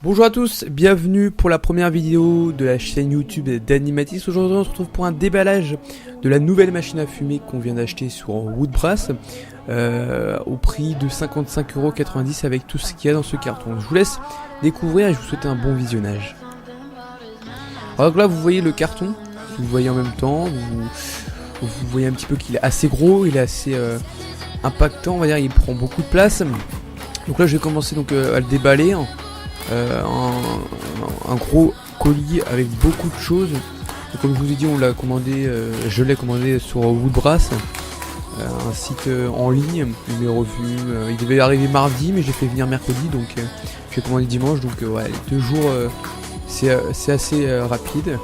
Bonjour à tous, bienvenue pour la première vidéo de la chaîne YouTube d'Animatis. Aujourd'hui on se retrouve pour un déballage de la nouvelle machine à fumer qu'on vient d'acheter sur Woodbrass au prix de 55,90 € avec tout ce qu'il y a dans ce carton. Je vous laisse découvrir et je vous souhaite un bon visionnage. Alors là vous voyez le carton, vous le voyez en même temps, vous voyez un petit peu qu'il est assez gros, il est assez impactant, on va dire, il prend beaucoup de place. Donc là je vais commencer donc à le déballer. Un gros colis avec beaucoup de choses. Et comme je vous ai dit, on l'a commandé, je l'ai commandé sur Woodbrass, un site en ligne. Il est revu, il devait arriver mardi, mais j'ai fait venir mercredi, donc j'ai commandé dimanche. Donc ouais, 2 jours, c'est assez rapide.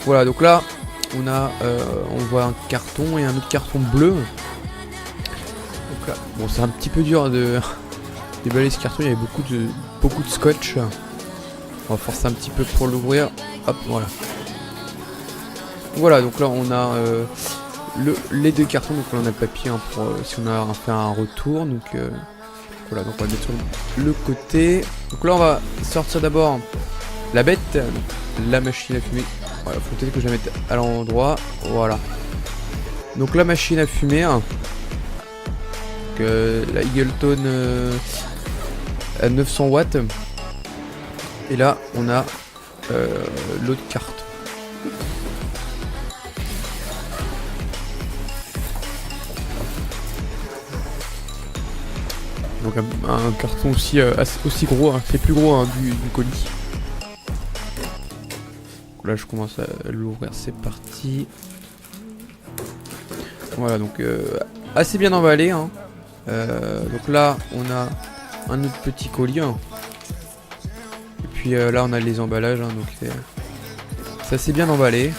Voilà, donc là on voit un carton et un autre carton bleu. Donc là, bon, c'est un petit peu dur de déballer ce carton, il y avait beaucoup de scotch. On va forcer un petit peu pour l'ouvrir. Hop, voilà. Voilà, donc là on a les deux cartons, donc là on a le papier hein, pour si on a fait un retour. Donc voilà, donc on va le mettre sur le côté. Donc là on va sortir d'abord la bête, la machine à fumer. Voilà, faut peut-être que je la mette à l'endroit. Voilà. Donc la machine à fumer. La Eagleton à 900 watts. Et là on a l'autre carte. Donc un carton aussi gros, hein, c'est plus gros hein, du colis. Donc là je commence à l'ouvrir, c'est parti. Voilà, donc assez bien emballé hein. Donc là on a un autre petit colis hein. Et puis là on a les emballages hein, donc c'est assez bien emballé.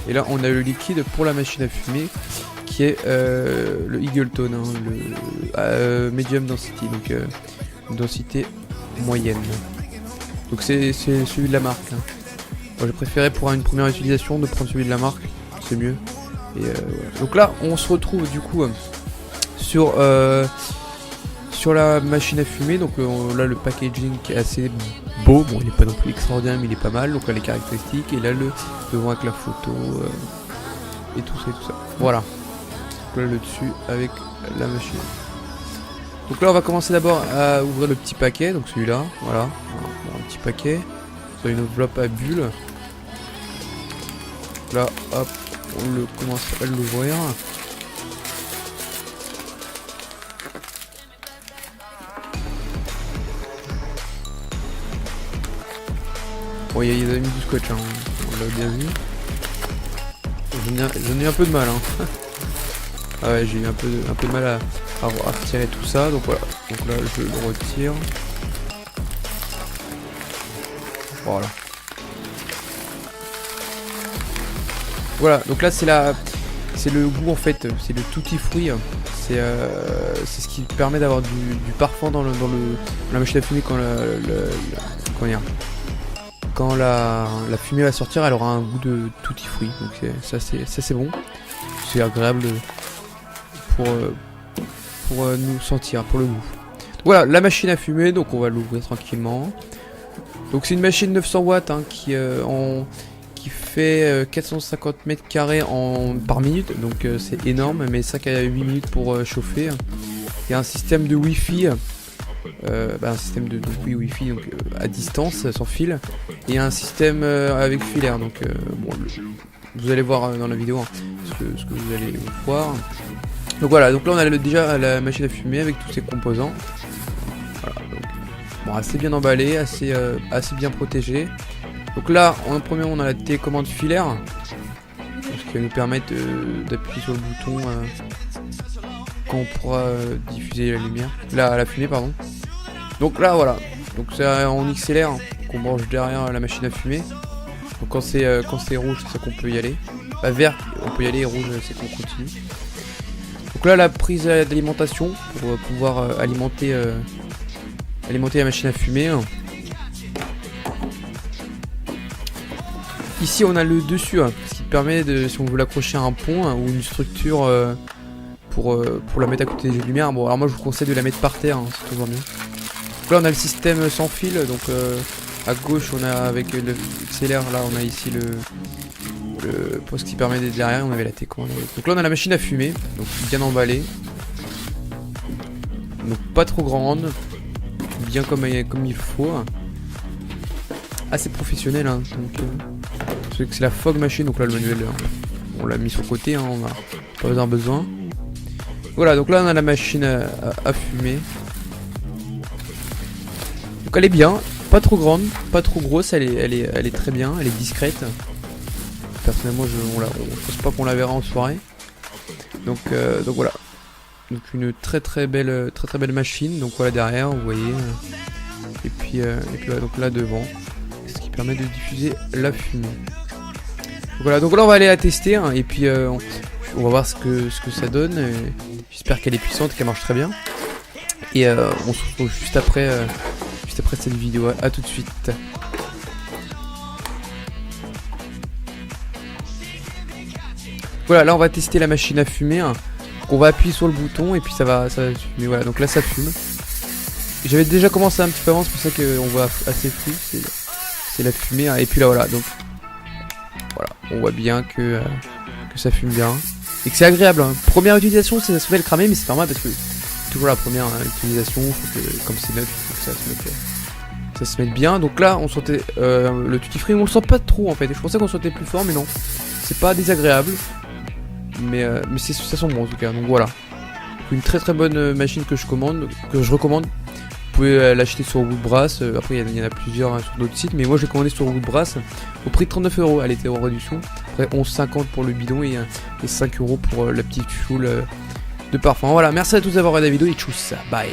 Et là on a le liquide pour la machine à fumer qui est le Eagleton hein, le medium density, donc une densité moyenne. Donc c'est celui de la marque hein. Moi j'ai préféré pour une première utilisation de prendre celui de la marque, c'est mieux. Et voilà. Donc là on se retrouve du coup sur la machine à fumer. Donc là le packaging qui est assez beau, bon il est pas non plus extraordinaire mais il est pas mal. Donc là les caractéristiques et là le devant avec la photo et tout ça. Voilà. Donc là le dessus avec la machine. Donc là on va commencer d'abord à ouvrir le petit paquet, donc celui-là, voilà, un petit paquet sur une enveloppe à bulles. Là hop, on commence à l'ouvrir. Bon, il a mis du scotch, hein, on l'a bien vu. J'en ai un peu de mal. Hein. Ah ouais, j'ai eu un peu de mal à retirer tout ça. Donc voilà, donc là je le retire. Voilà. Voilà, donc là c'est le goût en fait, c'est le tutti fruit. C'est ce qui permet d'avoir du parfum dans la machine à fumer quand la fumée va sortir, elle aura un goût de tutti fruit. Donc ça c'est bon, c'est agréable pour nous sentir, pour le goût. Donc voilà la machine à fumer, donc on va l'ouvrir tranquillement. Donc c'est une machine 900 watts hein, qui fait 450 mètres carrés par minute, donc c'est énorme, mais 5 à 8 minutes pour chauffer. Il y a un système de Wi-Fi. Un système de Wi-Fi donc à distance sans fil, et un système avec filaire. Donc bon, vous allez voir dans la vidéo hein, ce que vous allez voir. Donc voilà, donc là on a déjà la machine à fumer avec tous ses composants. Voilà, donc, bon, assez bien emballé, assez bien protégé. Donc là en premier on a la télécommande filaire, ce qui va nous permettre d'appuyer sur le bouton quand on pourra diffuser la lumière, la fumée pardon. Donc là voilà, donc c'est en XLR qu'on branche derrière la machine à fumer. Donc quand c'est rouge c'est ça qu'on peut y aller, vert on peut y aller et rouge c'est qu'on continue. Donc là la prise d'alimentation pour pouvoir alimenter la machine à fumer. Ici on a le dessus, ce qui permet de, si on veut l'accrocher à un pont ou une structure pour la mettre à côté des lumières. Bon alors moi je vous conseille de la mettre par terre, c'est toujours mieux. Donc là on a le système sans fil, donc À gauche, on a avec le XLR, là, on a ici le poste qui permet d'être derrière. On avait la télécommande. Donc là, on a la machine à fumer, donc bien emballée. Donc pas trop grande, bien comme il faut. Assez professionnel, hein. Donc c'est la Fog Machine, donc là le manuel, on l'a mis sur le côté, hein, on a pas besoin. Voilà, donc là on a la machine à fumer. Donc elle est bien, pas trop grande, pas trop grosse, elle est très bien, elle est discrète. Personnellement, je pense pas qu'on la verra en soirée. Donc voilà. Donc une très belle machine. Donc voilà derrière, vous voyez. Et puis voilà, donc là devant, ce qui permet de diffuser la fumée. Donc voilà, donc là on va aller la tester, hein, et puis on va voir ce que ça donne. J'espère qu'elle est puissante, qu'elle marche très bien. Et on se retrouve juste après cette vidéo. À tout de suite. Voilà, là on va tester la machine à fumer. Hein. On va appuyer sur le bouton et puis ça va fumer. Voilà, donc là ça fume. J'avais déjà commencé un petit peu avant, c'est pour ça qu'on voit assez flou. C'est la fumée. Hein. Et puis là voilà, donc voilà, on voit bien que ça fume bien. Et que c'est agréable. Hein. Première utilisation, ça se fait le cramer, mais c'est normal parce que toujours la première utilisation, faut que, comme c'est neuf, il faut que ça se mette bien. Donc là on sentait le tutti free, on le sent pas trop en fait. Je pensais qu'on sentait plus fort, mais non. C'est pas désagréable. Mais ça sent bon en tout cas, donc voilà. Une très bonne machine que je recommande. Vous pouvez l'acheter sur Woodbrass. Après il y en a plusieurs sur d'autres sites, mais moi j'ai commandé sur Woodbrass au prix de 39 €. Elle était en réduction. Après 11,50 pour le bidon et 5 € pour la petite choule de parfum. Voilà, merci à tous d'avoir regardé la vidéo et tchuss, bye.